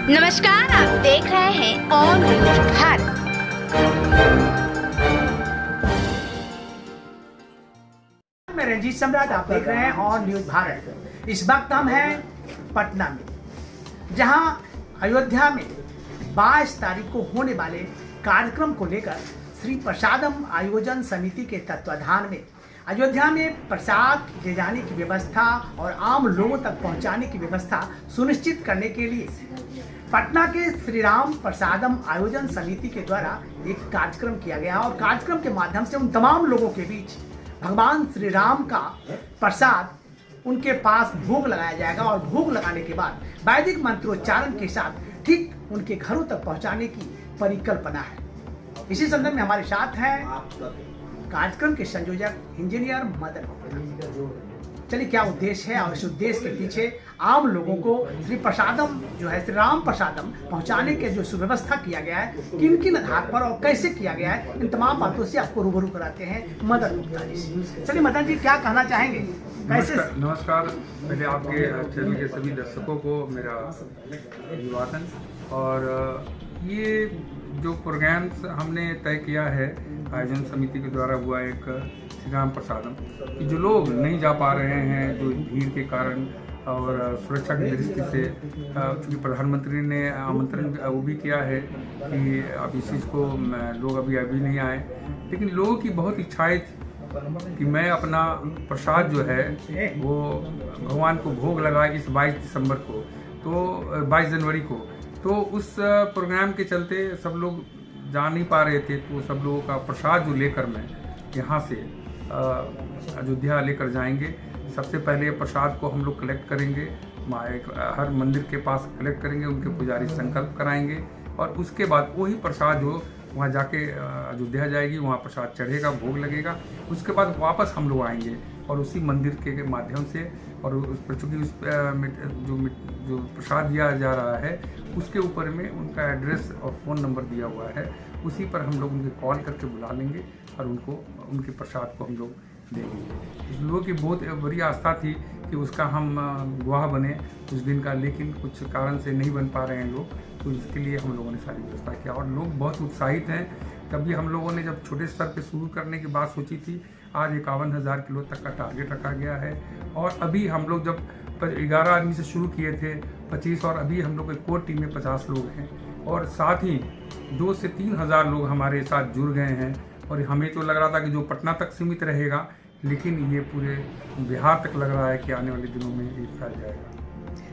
नमस्कार, आप देख रहे हैं ऑन न्यूज भारत। मैं रंजीत सम्राट, आप देख रहे हैं ऑन न्यूज भारत। इस वक्त हम हैं पटना में, जहां अयोध्या में 22 तारीख को होने वाले कार्यक्रम को लेकर श्री प्रसादम आयोजन समिति के तत्वाधान में अयोध्या में प्रसाद ले जाने की व्यवस्था और आम लोगों तक पहुंचाने की व्यवस्था सुनिश्चित करने के लिए पटना के श्री राम प्रसादम आयोजन समिति के द्वारा एक कार्यक्रम किया गया और कार्यक्रम के माध्यम से उन तमाम लोगों के बीच भगवान श्री राम का प्रसाद उनके पास भोग लगाया जाएगा और भोग लगाने के बाद वैदिक मंत्रोच्चारण के साथ ठीक उनके घरों तक पहुंचाने की परिकल्पना है। इसी संदर्भ में हमारे साथ हैं कार्यक्रम के संयोजक इंजीनियर मदन गुप्ता। चलिए, क्या उद्देश्य है और इस उद्देश्य के पीछे आम लोगों को श्री प्रसादम जो है श्री राम प्रसादम पहुंचाने के जो सुव्यवस्था किया गया है, किन किन आधार पर और कैसे किया गया है, इन तमाम बातों से आपको रूबरू कराते हैं मदन गुप्ता जी। चलिए मदन जी, क्या कहना चाहेंगे? कैसे? नमस्कार। पहले आपके चैनल के सभी दर्शकों को मेरा अभिवादन। और ये जो प्रोग्राम्स हमने तय किया है आयोजन समिति के द्वारा हुआ एक श्री राम प्रसादम, कि जो लोग नहीं जा पा रहे हैं, जो भीड़ के कारण और सुरक्षा की दृष्टि से, चूँकि प्रधानमंत्री ने आमंत्रण वो भी किया है कि अब इस चीज़ को लोग अभी नहीं आए, लेकिन लोगों की बहुत इच्छाएं थी कि मैं अपना प्रसाद जो है वो भगवान को भोग लगाए इस 22 दिसंबर को, तो 22 जनवरी को। तो उस प्रोग्राम के चलते सब लोग जा नहीं पा रहे थे, तो सब लोगों का प्रसाद जो लेकर मैं यहाँ से अयोध्या लेकर जाएंगे। सबसे पहले प्रसाद को हम लोग कलेक्ट करेंगे, हर मंदिर के पास कलेक्ट करेंगे, उनके पुजारी संकल्प कराएंगे और उसके बाद वही प्रसाद जो वहाँ जाके अयोध्या जाएगी, वहाँ प्रसाद चढ़ेगा, भोग लगेगा। उसके बाद वापस हम लोग आएंगे और उसी मंदिर के माध्यम से, और उस पर चूँकि उस जो प्रसाद दिया जा रहा है उसके ऊपर में उनका एड्रेस और फ़ोन नंबर दिया हुआ है, उसी पर हम लोग उनके कॉल करके बुला लेंगे और उनके प्रसाद को हम लोग देंगे। इस लोगों की बहुत बड़ी आस्था थी कि उसका हम गवाह बने उस दिन का, लेकिन कुछ कारण से नहीं बन पा रहे हैं लोग, तो इसके लिए हम लोगों ने सारी व्यवस्था किया और लोग बहुत उत्साहित हैं। तभी हम लोगों ने जब छोटे स्तर पे शुरू करने की बात सोची थी, आज 51,000 किलो तक का टारगेट रखा गया है। और अभी हम लोग जब 11 आदमी से शुरू किए थे 25, और अभी हम लोग एक कोर टीम में 50 लोग हैं और साथ ही 2 से 3 हज़ार लोग हमारे साथ जुड़ गए हैं। और हमें तो लग रहा था कि जो पटना तक सीमित रहेगा, लेकिन ये पूरे बिहार तक लग रहा है कि आने वाले दिनों में ये फैल जाएगा।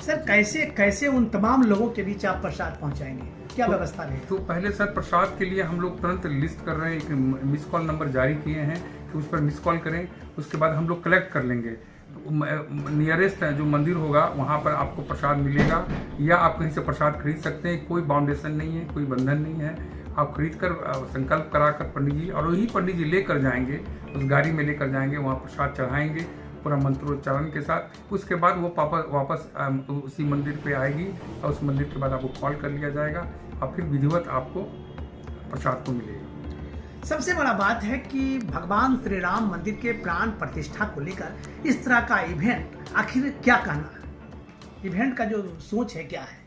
सर, कैसे उन तमाम लोगों के बीच आप प्रसाद पहुंचाएंगे? क्या व्यवस्था रहेगी? तो पहले सर, प्रसाद के लिए हम लोग तुरंत लिस्ट कर रहे हैं, एक मिस कॉल नंबर जारी किए हैं कि उस पर मिस कॉल करें। उसके बाद हम लोग कलेक्ट कर लेंगे। नियरेस्ट जो मंदिर होगा वहाँ पर आपको प्रसाद मिलेगा, या आप कहीं से प्रसाद खरीद सकते हैं। कोई बाउंडेशन नहीं है, कोई बंधन नहीं है। आप खरीद कर संकल्प कराकर पंडित जी, और वही पंडित जी लेकर जाएंगे, उस गाड़ी में लेकर जाएंगे, वहाँ प्रसाद चढ़ाएंगे पूरा मंत्रोच्चारण के साथ। उसके बाद वो वापस उसी मंदिर पे आएगी और उस मंदिर के बाद आपको कॉल कर लिया जाएगा और फिर विधिवत आपको प्रसाद को मिलेगा। सबसे बड़ा बात है कि भगवान श्री राम मंदिर के प्राण प्रतिष्ठा को लेकर इस तरह का इवेंट, आखिर क्या कहना, इवेंट का जो सोच है क्या है?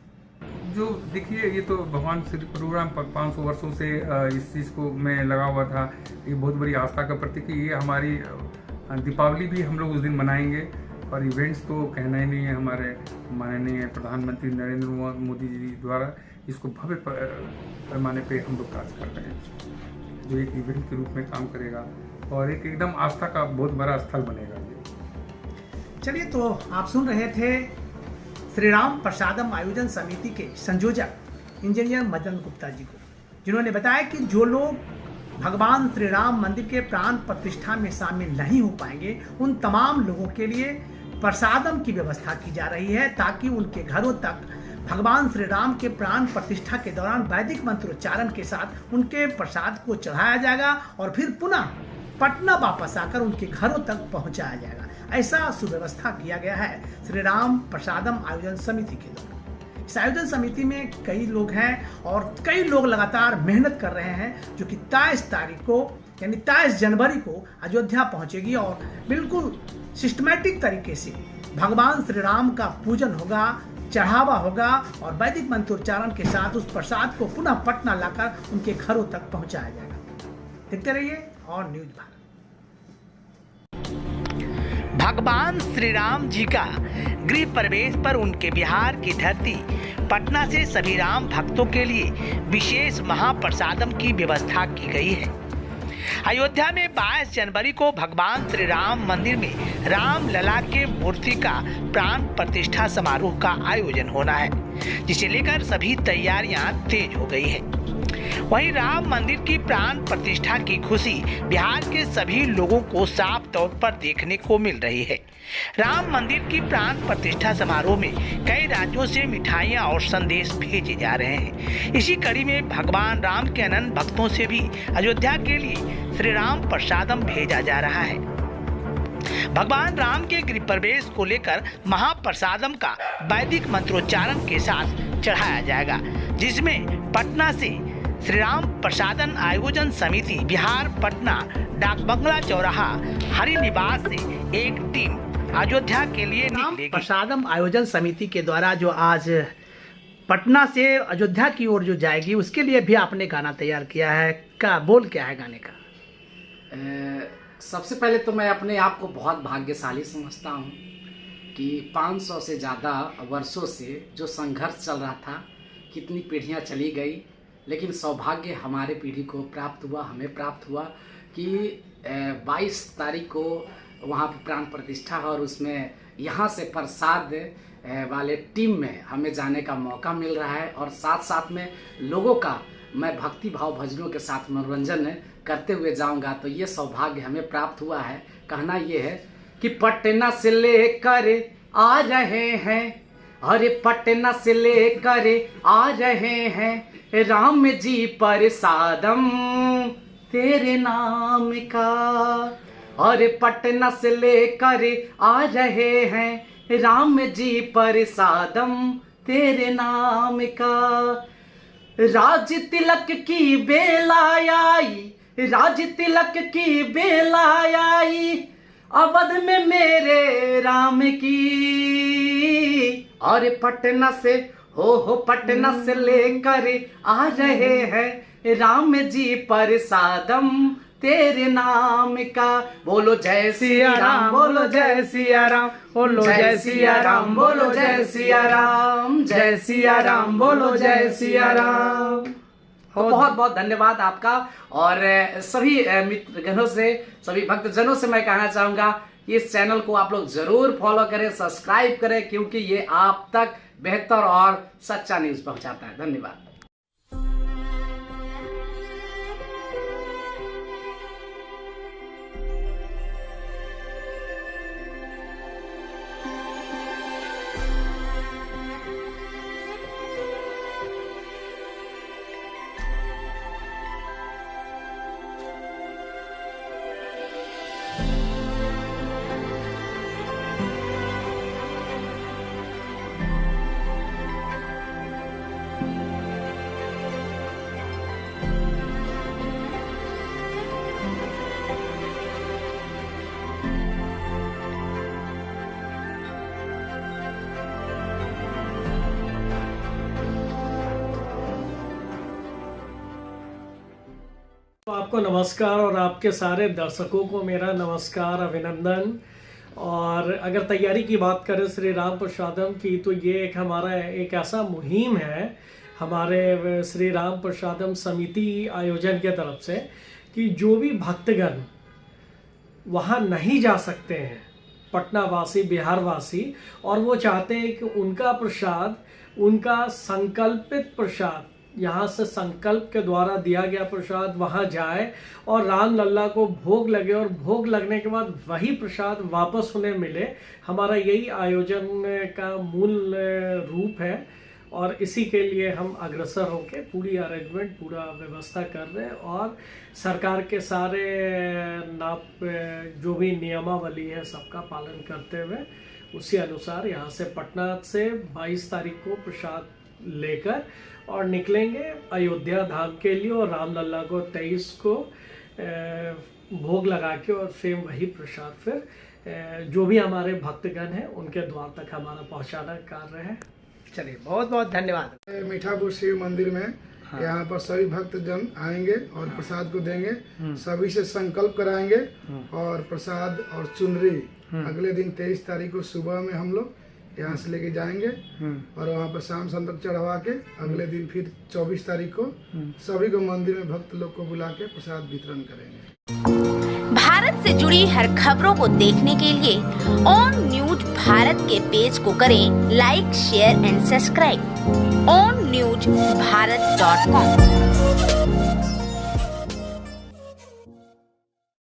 जो देखिए, ये तो भगवान श्री प्रोग्राम 500 वर्षों से इस चीज़ को में लगा हुआ था। ये बहुत बड़ी आस्था का प्रतीक है। ये हमारी दीपावली भी हम लोग उस दिन मनाएंगे। और इवेंट्स तो कहना ही नहीं है, हमारे माननीय प्रधानमंत्री नरेंद्र मोदी जी द्वारा इसको भव्य पैमाने पे हम लोग कार्य कर रहे हैं, जो एक इवेंट के रूप में काम करेगा और एक एकदम आस्था का बहुत बड़ा स्थल बनेगा ये। चलिए, तो आप सुन रहे थे श्री राम प्रसादम आयोजन समिति के संयोजक इंजीनियर मदन गुप्ता जी को, जिन्होंने बताया कि जो लोग भगवान श्री राम मंदिर के प्राण प्रतिष्ठा में शामिल नहीं हो पाएंगे, उन तमाम लोगों के लिए प्रसादम की व्यवस्था की जा रही है, ताकि उनके घरों तक भगवान श्री राम के प्राण प्रतिष्ठा के दौरान वैदिक मंत्रोच्चारण के साथ उनके प्रसाद को चढ़ाया जाएगा और फिर पुनः पटना वापस आकर उनके घरों तक पहुंचाया जाएगा। ऐसा सुव्यवस्था किया गया है श्री राम प्रसादम आयोजन समिति के द्वारा। इस आयोजन समिति में कई लोग हैं और कई लोग लगातार मेहनत कर रहे हैं, जो कि 23 तारीख को यानी 23 जनवरी को अयोध्या पहुंचेगी और बिल्कुल सिस्टमैटिक तरीके से भगवान श्री राम का पूजन होगा, चढ़ावा होगा और वैदिक मंत्रोच्चारण के साथ उस प्रसाद को पुनः पटना लाकर उनके घरों तक पहुंचाया जाएगा। देखते रहिए और न्यूज भारत। भगवान श्री राम जी का गृह प्रवेश पर उनके बिहार की धरती पटना से सभी राम भक्तों के लिए विशेष महाप्रसादम की व्यवस्था की गई है। अयोध्या में 22 जनवरी को भगवान श्री राम मंदिर में राम लला के मूर्ति का प्राण प्रतिष्ठा समारोह का आयोजन होना है, जिसे लेकर सभी तैयारियां तेज हो गई है। वहीं राम मंदिर की प्राण प्रतिष्ठा की खुशी बिहार के सभी लोगों को साफ तौर पर देखने को मिल रही है। राम मंदिर की प्राण प्रतिष्ठा समारोह में कई राज्यों से मिठाइयां और संदेश भेजे जा रहे हैं। इसी कड़ी में भगवान राम के अनंत भक्तों से भी अयोध्या के लिए श्री राम प्रसादम भेजा जा रहा है। भगवान राम के गृह प्रवेश को लेकर महाप्रसादम का वैदिक मंत्रोच्चारण के साथ चढ़ाया जाएगा, जिसमें पटना से श्री राम प्रसादन आयोजन समिति बिहार पटना डाक बंगला चौराहा हरि निवास से एक टीम अयोध्या के लिए निकलेगी। प्रसादम आयोजन समिति के द्वारा जो आज पटना से अयोध्या की ओर जो जाएगी, उसके लिए भी आपने गाना तैयार किया है। क्या बोल क्या है गाने का? सबसे पहले तो मैं अपने आप को बहुत भाग्यशाली समझता हूँ कि 500 से ज़्यादा वर्षों से जो संघर्ष चल रहा था, कितनी पीढ़ियाँ चली गई, लेकिन सौभाग्य हमारे पीढ़ी को प्राप्त हुआ, हमें प्राप्त हुआ कि 22 तारीख को वहाँ पर प्राण प्रतिष्ठा और उसमें यहाँ से प्रसाद वाले टीम में हमें जाने का मौका मिल रहा है। और साथ साथ में लोगों का मैं भक्ति भाव भजनों के साथ मनोरंजन करते हुए जाऊंगा, तो ये सौभाग्य हमें प्राप्त हुआ है। कहना ये है कि पटना से लेकर आ रहे हैं, अरे पटना से लेकर आ रहे हैं राम जी प्रसादम तेरे नाम का, अरे पटना से लेकर आ रहे हैं राम जी प्रसादम तेरे नाम का। राज तिलक की बेला आई, राज तिलक की बेला आई, अवध में मेरे राम की, और पटना से हो पटना से लेकर आ रहे हैं राम जी प्रसादम तेरे नाम का। बोलो जय सिया राम, बोलो जय सिया राम, बोलो जय सिया राम, बोलो जय सिया राम, जय सिया राम, बोलो जय सिया राम। तो बहुत बहुत धन्यवाद आपका। और सभी मित्रगणों से, सभी भक्तजनों से मैं कहना चाहूँगा इस चैनल को आप लोग जरूर फॉलो करें, सब्सक्राइब करें, क्योंकि ये आप तक बेहतर और सच्चा न्यूज़ पहुँचाता है। धन्यवाद। आपको नमस्कार और आपके सारे दर्शकों को मेरा नमस्कार, अभिनंदन। और अगर तैयारी की बात करें श्री राम प्रसादम की, तो ये एक हमारा एक ऐसा मुहिम है हमारे श्री राम प्रसादम समिति आयोजन के तरफ से कि जो भी भक्तगण वहाँ नहीं जा सकते हैं, पटना वासी, बिहार वासी, और वो चाहते हैं कि उनका प्रसाद, उनका संकल्पित प्रसाद, यहाँ से संकल्प के द्वारा दिया गया प्रसाद वहाँ जाए और राम लल्ला को भोग लगे, और भोग लगने के बाद वही प्रसाद वापस उन्हें मिले। हमारा यही आयोजन का मूल रूप है और इसी के लिए हम अग्रसर होकर पूरी अरेंजमेंट, पूरा व्यवस्था कर रहे हैं। और सरकार के सारे जो भी नियमावली है सबका पालन करते हुए उसी अनुसार यहाँ से पटना से 22 तारीख को प्रसाद लेकर और निकलेंगे अयोध्या धाम के लिए, और रामलला को 23 को भोग लगा के और फिर वही प्रसाद फिर जो भी हमारे भक्तगण हैं उनके द्वार तक हमारा पहुंचाना कार्य है। चलिए बहुत बहुत धन्यवाद। मीठापुर शिव मंदिर में यहाँ पर सभी भक्त जन आएंगे और प्रसाद को देंगे, सभी से संकल्प कराएंगे और प्रसाद और चुनरी अगले दिन 23 तारीख को सुबह में हम लोग यहाँ से लेके जाएंगे और वहाँ पर शाम तक चढ़वा के अगले दिन फिर 24 तारीख को सभी को मंदिर में भक्त लोग को बुला के प्रसाद वितरण करेंगे। भारत से जुड़ी हर खबरों को देखने के लिए ऑन न्यूज भारत के पेज को करें like, share and subscribe. onNewsBharat.com